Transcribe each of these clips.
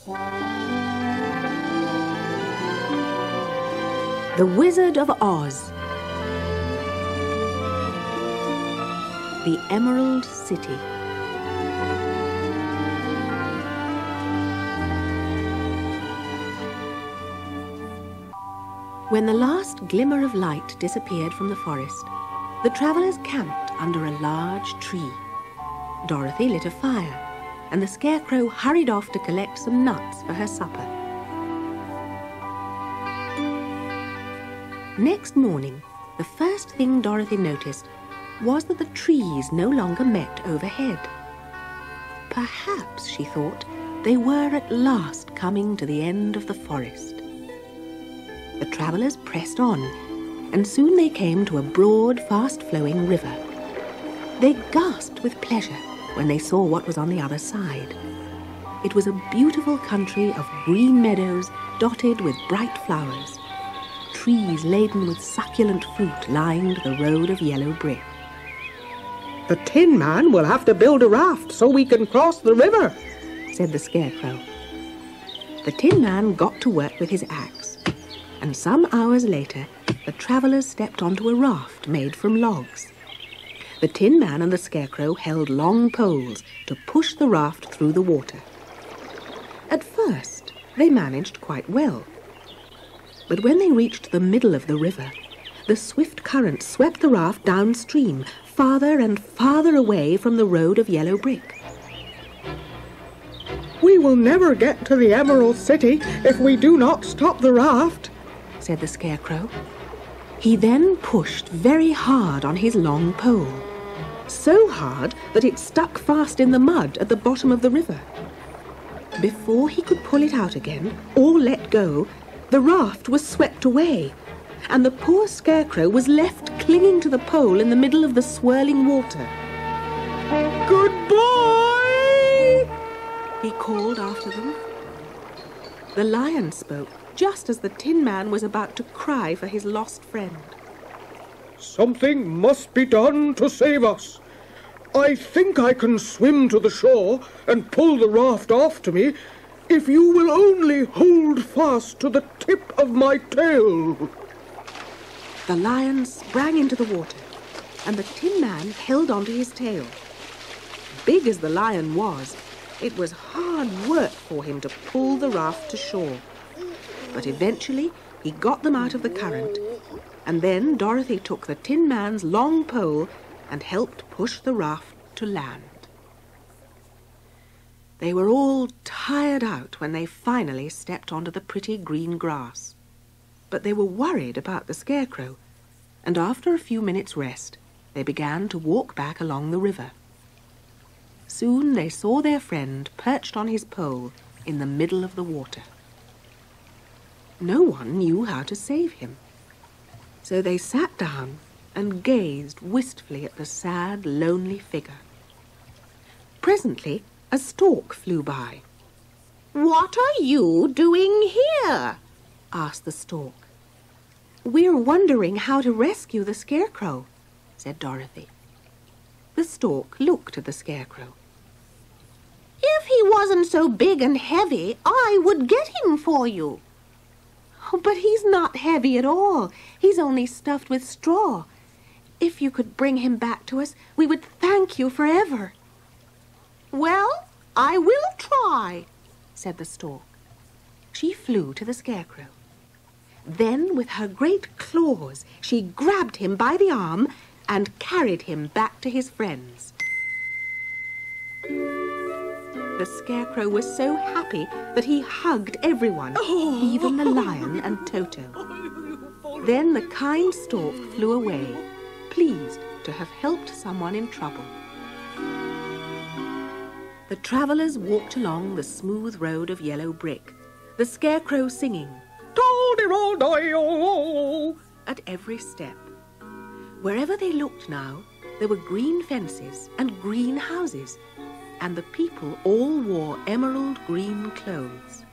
The Wizard of Oz. The Emerald City. When the last glimmer of light disappeared from the forest, the travellers camped under a large tree. Dorothy lit a fire, and the Scarecrow hurried off to collect some nuts for her supper. Next morning, the first thing Dorothy noticed was that the trees no longer met overhead. Perhaps, she thought, they were at last coming to the end of the forest. The travellers pressed on, and soon they came to a broad, fast-flowing river. They gasped with pleasure when they saw what was on the other side. It was a beautiful country of green meadows dotted with bright flowers. Trees laden with succulent fruit lined the road of yellow brick. "The Tin Man will have to build a raft so we can cross the river," said the Scarecrow. The Tin Man got to work with his axe, and some hours later the travellers stepped onto a raft made from logs. The Tin Man and the Scarecrow held long poles to push the raft through the water. At first, they managed quite well. But when they reached the middle of the river, the swift current swept the raft downstream, farther and farther away from the road of yellow brick. "We will never get to the Emerald City if we do not stop the raft," said the Scarecrow. He then pushed very hard on his long pole, so hard that it stuck fast in the mud at the bottom of the river. Before he could pull it out again or let go, the raft was swept away, and the poor Scarecrow was left clinging to the pole in the middle of the swirling water. "Goodbye!" he called after them. The Lion spoke just as the Tin Man was about to cry for his lost friend. "Something must be done to save us. I think I can swim to the shore and pull the raft after me if you will only hold fast to the tip of my tail." The Lion sprang into the water, and the Tin Man held onto his tail. Big as the Lion was, it was hard work for him to pull the raft to shore. But eventually he got them out of the current, and then Dorothy took the Tin Man's long pole and helped push the raft to land. They were all tired out when they finally stepped onto the pretty green grass. But they were worried about the Scarecrow, and after a few minutes' rest, they began to walk back along the river. Soon they saw their friend perched on his pole in the middle of the water. No one knew how to save him, so they sat down and gazed wistfully at the sad, lonely figure. Presently, a stork flew by. "What are you doing here?" asked the stork. "We're wondering how to rescue the Scarecrow," said Dorothy. The stork looked at the Scarecrow. "If he wasn't so big and heavy, I would get him for you." "Oh, but he's not heavy at all. He's only stuffed with straw. If you could bring him back to us, we would thank you forever." "Well, I will try," said the stork. She flew to the Scarecrow. Then, with her great claws, she grabbed him by the arm and carried him back to his friends. The Scarecrow was so happy that he hugged everyone, even the Lion and Toto. Then the kind stork flew away, pleased to have helped someone in trouble. The travellers walked along the smooth road of yellow brick, the Scarecrow singing "Dol-de-rol-di-o" at every step. Wherever they looked now, there were green fences and green houses, and the people all wore emerald green clothes.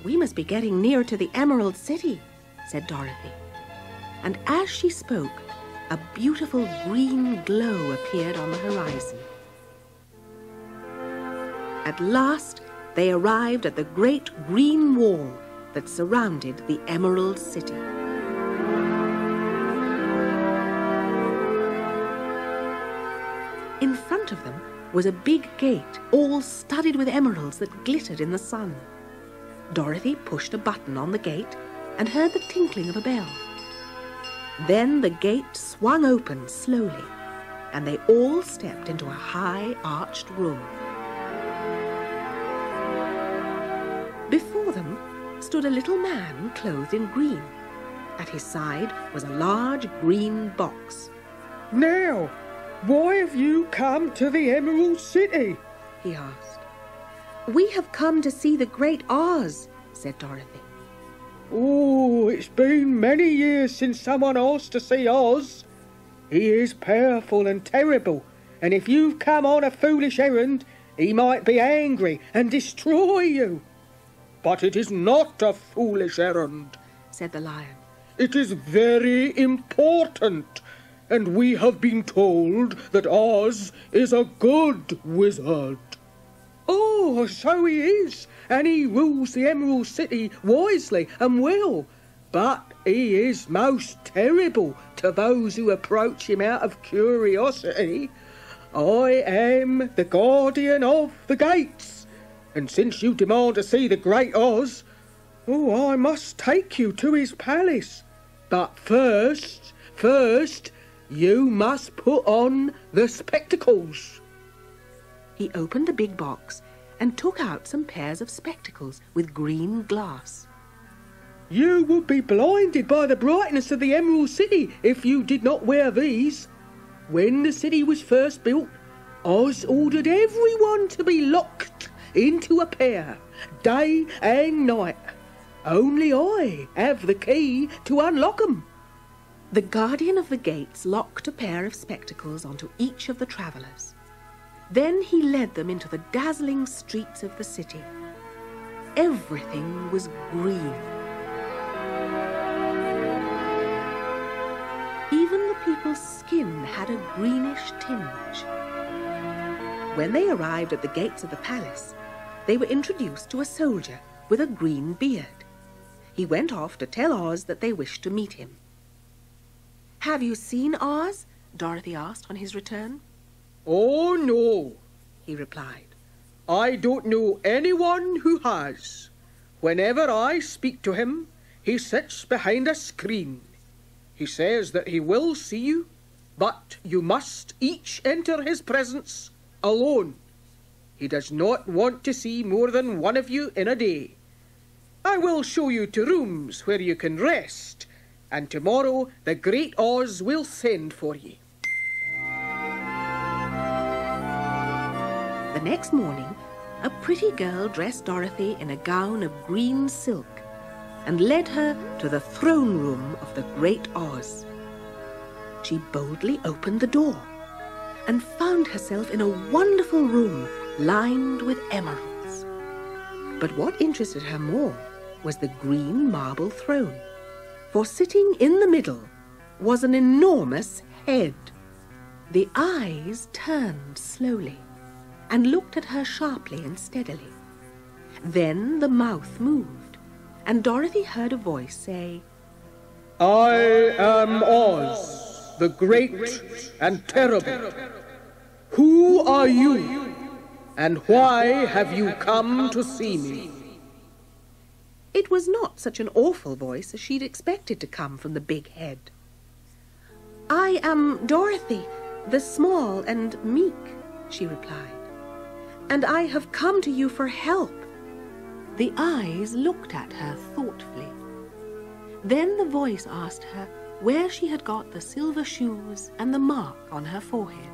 "We must be getting near to the Emerald City," said Dorothy. And as she spoke, a beautiful green glow appeared on the horizon. At last, they arrived at the great green wall that surrounded the Emerald City. In front of them was a big gate, all studded with emeralds that glittered in the sun. Dorothy pushed a button on the gate and heard the tinkling of a bell. Then the gate swung open slowly, and they all stepped into a high, arched room. Before them stood a little man clothed in green. At his side was a large green box. Now, why have you come to the Emerald City? He asked. We have come to see the Great Oz, said Dorothy. Oh, it's been many years since someone asked to see Oz. He is powerful and terrible, and if you've come on a foolish errand, he might be angry and destroy you. But it is not a foolish errand, said the lion. It is very important, and we have been told that Oz is a good wizard. Oh, so he is, and he rules the Emerald City wisely and well. But he is most terrible to those who approach him out of curiosity. I am the guardian of the gates, and since you demand to see the Great Oz, I must take you to his palace. But first, you must put on the spectacles. He opened the big box and took out some pairs of spectacles with green glass. You would be blinded by the brightness of the Emerald City if you did not wear these. When the city was first built, Oz ordered everyone to be locked into a pair, day and night. Only I have the key to unlock them. The guardian of the gates locked a pair of spectacles onto each of the travellers. Then he led them into the dazzling streets of the city. Everything was green. Even the people's skin had a greenish tinge. When they arrived at the gates of the palace, they were introduced to a soldier with a green beard. He went off to tell Oz that they wished to meet him. Have you seen Oz? Dorothy asked on his return. Oh, no, he replied. I don't know anyone who has. Whenever I speak to him, he sits behind a screen. He says that he will see you, but you must each enter his presence alone. He does not want to see more than one of you in a day. I will show you to rooms where you can rest, and tomorrow the Great Oz will send for you. The next morning, a pretty girl dressed Dorothy in a gown of green silk and led her to the throne room of the Great Oz. She boldly opened the door and found herself in a wonderful room lined with emeralds. But what interested her more was the green marble throne, for sitting in the middle was an enormous head. The eyes turned slowly and looked at her sharply and steadily. Then the mouth moved, and Dorothy heard a voice say, I am Oz, the great and terrible. Who are you, and why have you come to see me? It was not such an awful voice as she'd expected to come from the big head. I am Dorothy, the small and meek, she replied, and I have come to you for help. The eyes looked at her thoughtfully. Then the voice asked her where she had got the silver shoes and the mark on her forehead.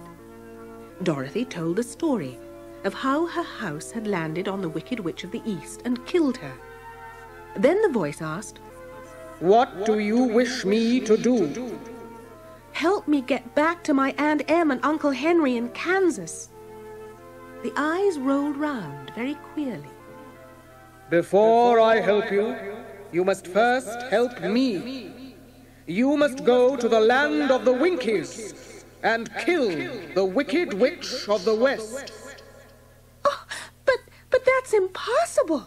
Dorothy told the story of how her house had landed on the Wicked Witch of the East and killed her. Then the voice asked, What do you wish me to do? Help me get back to my Aunt Em and Uncle Henry in Kansas. The eyes rolled round very queerly. Before I help you, you must first help me. You must go to the land of the Winkies and kill the Wicked Witch of the West. Oh, but that's That's impossible.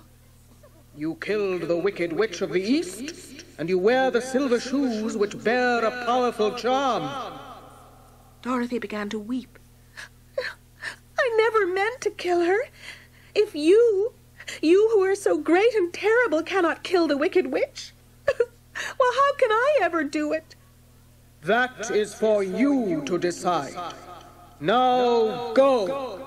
You killed the Wicked Witch of the East, and you wear the silver shoes which bear a powerful charm. Dorothy began to weep. I never meant to kill her. If you who are so great and terrible, cannot kill the Wicked Witch, well, how can I ever do it? That is for you to decide. Now go,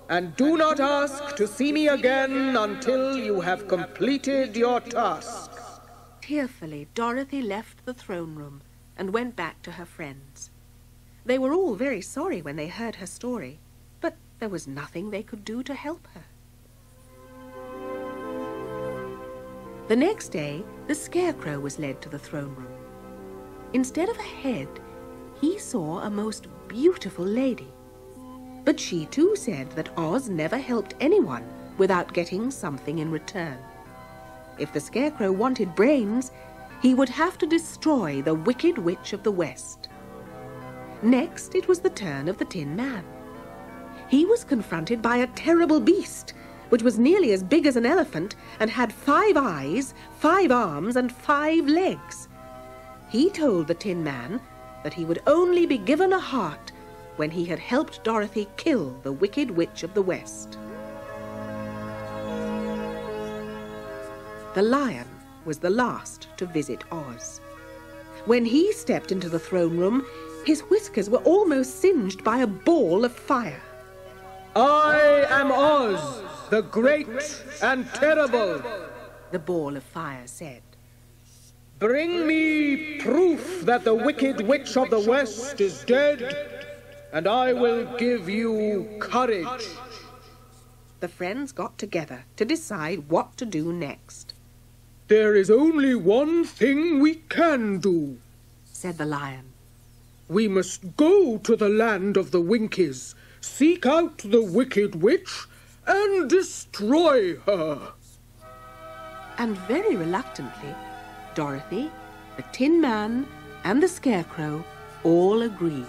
and do not ask to see me again until you have completed your task. Tearfully, Dorothy left the throne room and went back to her friends. They were all very sorry when they heard her story, but there was nothing they could do to help her. The next day, the Scarecrow was led to the throne room. Instead of a head, he saw a most beautiful lady. But she too said that Oz never helped anyone without getting something in return. If the Scarecrow wanted brains, he would have to destroy the Wicked Witch of the West. Next, it was the turn of the Tin Man. He was confronted by a terrible beast, which was nearly as big as an elephant and had 5 eyes, 5 arms, and 5 legs. He told the Tin Man that he would only be given a heart when he had helped Dorothy kill the Wicked Witch of the West. The Lion was the last to visit Oz. When he stepped into the throne room, his whiskers were almost singed by a ball of fire. I am Oz, the great and terrible, the ball of fire said. Bring me proof that the Wicked Witch of the West is dead, and I will give you courage. The friends got together to decide what to do next. There is only one thing we can do, said the Lion. We must go to the land of the Winkies, seek out the Wicked Witch, and destroy her. And very reluctantly, Dorothy, the Tin Man, and the Scarecrow all agreed.